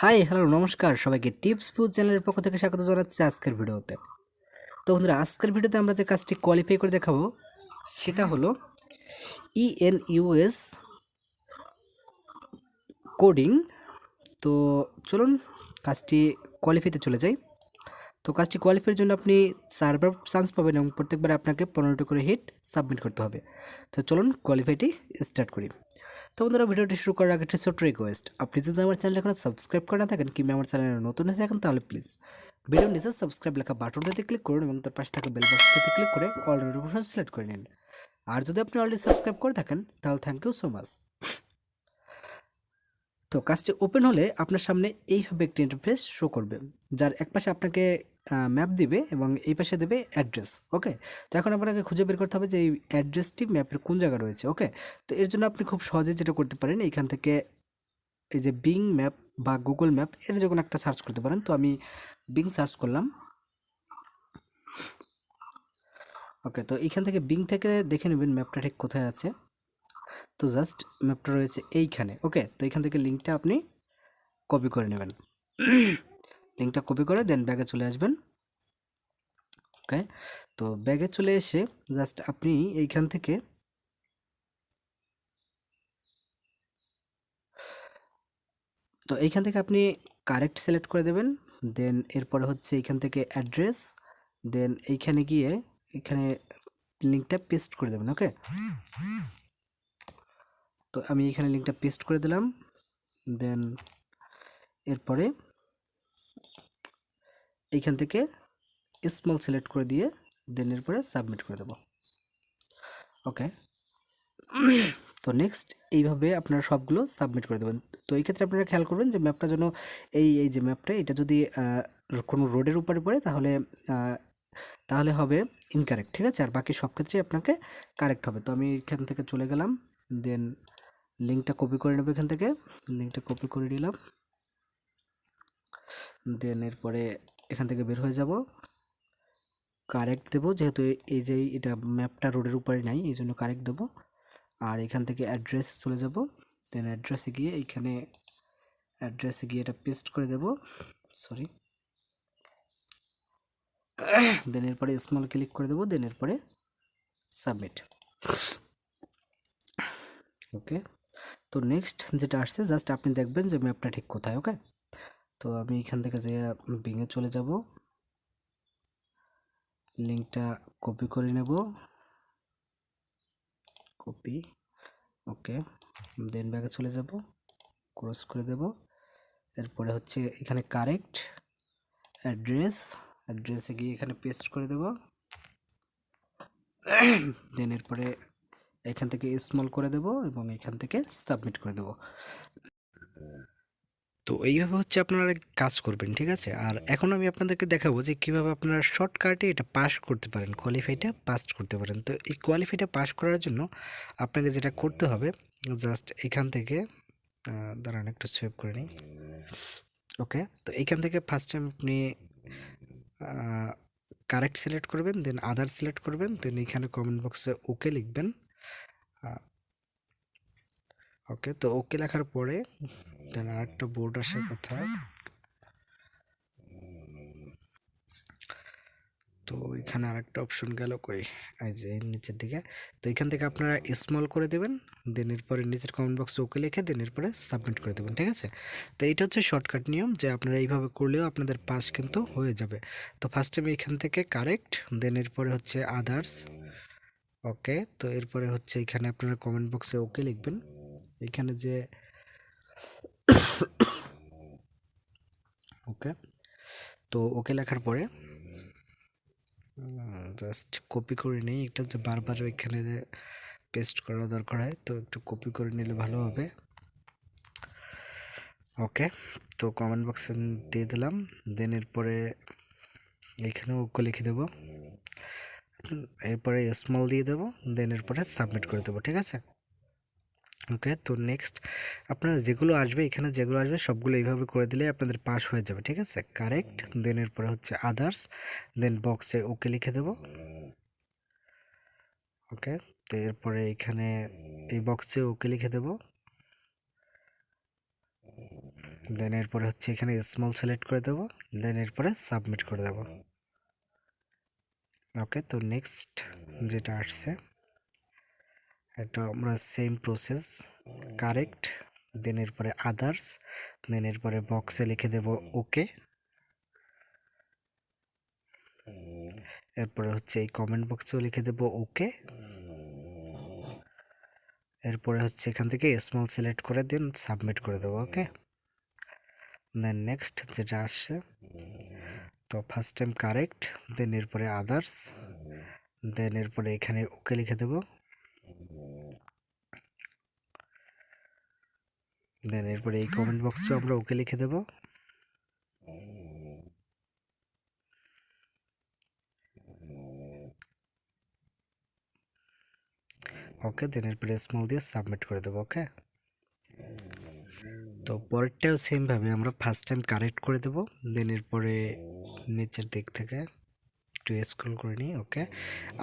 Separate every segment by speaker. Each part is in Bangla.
Speaker 1: হাই হ্যালো নমস্কার সবাইকে টিপস ফুড চ্যানেলের পক্ষ থেকে স্বাগত জানাচ্ছি আজকের ভিডিওতে। তো বন্ধুরা, আজকের ভিডিওতে আমরা যে কাজটি কোয়ালিফাই করে দেখাবো সেটা হলো ইএনইউএস কোডিং। তো চলুন কাজটি কোয়ালিফাইতে চলে যাই। তো কাজটি কোয়ালিফাইয়ের জন্য আপনি 4বার চান্স পাবেন এবং প্রত্যেকবার আপনাকে 15টি করে হিট সাবমিট করতে হবে। তো চলুন কোয়ালিফাইটি স্টার্ট করি। তো বন্ধুরা, ভিডিওটি শুরু করার আগে একটি ছোট্ট রিকোয়েস্ট, আপনি যদি আমার চ্যানেল এখন সাবস্ক্রাইব করে না থাকেন কিংবা আমার চ্যানেলে নতুন হয়ে থাকেন তাহলে প্লিজ ভিডিওর নিচে সাবস্ক্রাইব লেখা বাটনটিতে ক্লিক করুন এবং তার পাশে থাকা বেল বাটনটিতে ক্লিক করে অল নোটিফিকেশন সিলেক্ট করে নিন। আর যদি আপনি অলরেডি সাবস্ক্রাইব করে থাকেন তাহলে থ্যাংক ইউ সো মাচ। তো কাজটি ওপেন হলে আপনার সামনে এইভাবে একটি ইন্টারফেস শো করবে, যার এক পাশে আপনাকে ম্যাপ দিবে এবং এই পাশে দেবে অ্যাড্রেস। ওকে, তো এখন আপনাকে খুঁজে বের করতে হবে যে এই অ্যাড্রেসটি ম্যাপের কোন জায়গায় রয়েছে। ওকে, তো এর জন্য আপনি খুব সহজে যেটা করতে পারেন, এইখান থেকে এই যে বিং ম্যাপ বা গুগল ম্যাপ এর যে কোনো একটা সার্চ করতে পারেন। তো আমি বিং সার্চ করলাম। ওকে, তো এইখান থেকে বিং থেকে দেখে নেবেন ম্যাপটা ঠিক কোথায় আছে। তো জাস্ট ম্যাপটা রয়েছে এইখানে। ওকে, তো এইখান থেকে লিঙ্কটা আপনি কপি করে নেবেন। লিঙ্কটা কপি করে দেন ব্যাগে চলে আসবেন। ওকে, তো ব্যাগে চলে এসে জাস্ট আপনি এইখান থেকে আপনি কারেক্ট সিলেক্ট করে দেবেন। দেন এরপরে হচ্ছে এইখান থেকে অ্যাড্রেস, দেন এইখানে গিয়ে এখানে লিঙ্কটা পেস্ট করে দেবেন। ওকে, তো আমি এখানে লিঙ্কটা পেস্ট করে দিলাম। দেন এরপরে এইখান থেকে স্মল সিলেক্ট করে দিয়ে দেন এরপরে সাবমিট করে দেব। ওকে, তো নেক্সট এইভাবে আপনারা সবগুলো সাবমিট করে দেবেন। তো এই ক্ষেত্রে আপনারা খেয়াল করবেন যে ম্যাপটা যেন এই যে ম্যাপটা এটা যদি কোনো রোডের উপরে পড়ে তাহলে হবে ইনকারেক্ট, ঠিক আছে? আর বাকি সব ক্ষেত্রেই আপনাকে কারেক্ট হবে। তো আমি এখান থেকে চলে গেলাম, দেন লিঙ্কটা কপি করে নেব। এখান থেকে লিঙ্কটা কপি করে নিলাম, দেন এরপরে এখান থেকে বের হয়ে যাব, কারেক্ট দেবো যেহেতু এই যে এটা ম্যাপটা রোডের উপরে নাই এই জন্য কারেক্ট দেবো। আর এখান থেকে অ্যাড্রেস চলে যাব, দেন অ্যাড্রেসে গিয়ে এটা পেস্ট করে দেব, সরি। দেন এরপরে স্মল ক্লিক করে দেবো, দেন এরপরে সাবমিট। ওকে, তো নেক্সট যেটা আসছে জাস্ট আপনি দেখবেন যে ম্যাপটা ঠিক কোথায়। ওকে, তো আমি এখান থেকে যে বিংয়ে চলে যাব, লিঙ্কটা কপি করে নেব, কপি। ওকে, দেন ব্যাগে চলে যাব, ক্রস করে দেব। এরপরে হচ্ছে এখানে কারেক্ট অ্যাড্রেসে গিয়ে এখানে পেস্ট করে দেব। দেন এরপরে এখান থেকে স্মল করে দেব এবং এখান থেকে সাবমিট করে দেব। তো এইভাবে হচ্ছে আপনারা কাজ করবেন, ঠিক আছে? আর এখন আমি আপনাদেরকে দেখাবো যে কীভাবে আপনারা শর্টকাটে এটা পাস করতে পারেন, কোয়ালিফাইটা পাস করতে পারেন। তো এই কোয়ালিফাইটা পাস করার জন্য আপনাকে যেটা করতে হবে, জাস্ট এখান থেকে দাঁড়ান একটু সেভ করে নিই। ওকে, তো এইখান থেকে ফার্স্ট টাইম আপনি কারেক্ট সিলেক্ট করবেন, দেন আদার সিলেক্ট করবেন, দেন এখানে কমেন্ট বক্সে ওকে লিখবেন। ওকে, তো ওকে লেখার পরে দেন আরেকটা বোর্ড আসার কথা। তো এখানে আরেকটা অপশন গেল কই, এই যে নিচের দিকে। তো এখান থেকে আপনারা স্মল করে দেবেন, দেন এরপরে নিচের কমেন্ট বক্সে ওকে লিখে দেন এরপরে সাবমিট করে দেবেন, ঠিক আছে? তো এইটা হচ্ছে শর্টকাট নিয়ম, যে আপনারা এইভাবে করলেও আপনাদের পাস কিন্তু হয়ে যাবে। তো ফার্স্ট টাইম এখান থেকে কারেক্ট, দেন এরপরে হচ্ছে আদার্স। ওকে, তো এরপরে হচ্ছে এখানে আপনারা কমেন্ট বক্সে ওকে লিখবেন। এখানে যে ওকে, তো ওকে লেখার পরে জাস্ট কপি করে নিই, এটা যে বারবার এখানে যে পেস্ট করার দরকার হয়, তো একটু কপি করে নিলে ভালো হবে। ওকে, তো কমেন্ট বক্সে দিয়ে দিলাম, দেন এরপরে এইখানেও ওকে লিখে দেবো, এরপরে স্মল দিয়ে দেবো, দেন এরপরে সাবমিট করে দেবো, ঠিক আছে? ওকে, তো নেক্সট আপনারা যেগুলো আসবে এখানে যেগুলো আসবে সবগুলো এইভাবে করে দিলে আপনাদের পাস হয়ে যাবে, ঠিক আছে? কারেক্ট, দেন এরপরে হচ্ছে আদার্স, দেন বক্সে ওকে লিখে দেবো। ওকে, তো এরপরে এখানে এই বক্সে ওকে লিখে দেব, দেন এরপরে হচ্ছে এখানে স্মল সিলেক্ট করে দেব, দেন এরপরে সাবমিট করে দেব। ওকে, তো নেক্সট যেটা আসছে এটা আমরা সেম প্রসেস, কারেক্ট, দেন এরপরে আদার্স, দেন এরপরে বক্সে লিখে দেব ওকে। এরপরে হচ্ছে এই কমেন্ট বক্সেও লিখে দেব ওকে। এরপরে হচ্ছে এখান থেকে স্মল সিলেক্ট করে দেন সাবমিট করে দেবো। ওকে, দেন নেক্সট যেটা আসছে, তো ফার্স্ট টাইম কারেক্ট, দেন এরপরে আদার্স, দেন এরপরে এখানে ওকে লিখে দেব, দেন এরপরে এই কমেন্ট বক্সেও আমরা ওকে লিখে দেব। ওকে, দেন এরপরে স্মল দিয়ে সাবমিট করে দেবো। ওকে, তো পরেরটাও সেমভাবে আমরা ফার্স্ট টাইম কারেক্ট করে দেব, দেন এরপরে নিচের দিক থেকে একটু স্ক্রল করে নিই। ওকে,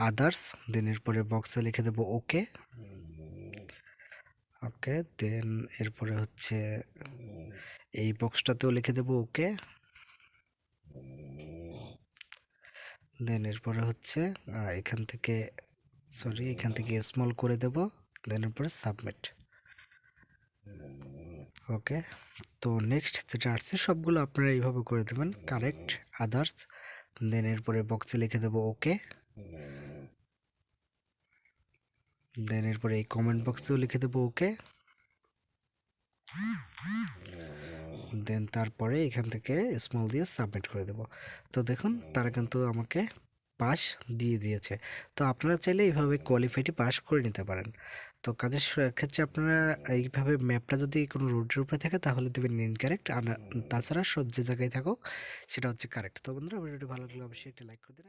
Speaker 1: আদার্স, দেন এরপরে বক্সে লিখে দেব ওকে। ওকে, দেন এরপরে হচ্ছে এই বক্সটাতেও লিখে দেব ওকে। দেন এরপরে হচ্ছে এখান থেকে এখান থেকে স্মল করে দেব, দেন এরপরে সাবমিট। ওকে, তো নেক্সট যেটা আসছে সবগুলো আপনারা এইভাবে করে দেবেন, কারেক্ট, আদার্স, দেন এরপরে বক্সে লিখে দেব ওকে, দেন এরপরে এই কমেন্ট বক্সেও লিখে দেব ওকে, দেন তারপরে এখান থেকে স্মল দিয়ে সাবমিট করে দেব। তো দেখুন তারা কিন্তু আমাকে পাস দিয়ে দিয়েছে। তো আপনারা চাইলে এইভাবে কোয়ালিফাইটি পাস করে নিতে পারেন। তো কাজের ক্ষেত্রে আপনারা এইভাবে ম্যাপটা যদি কোনো রোডের উপরে থাকে তাহলে দেবেন ইনকারেক্ট, আর তাছাড়া সব যে জায়গায় থাকুক সেটা হচ্ছে কারেক্ট। তো বন্ধুরা ভিডিওটি ভালো লাগলে অবশ্যই একটা লাইক করে দিন।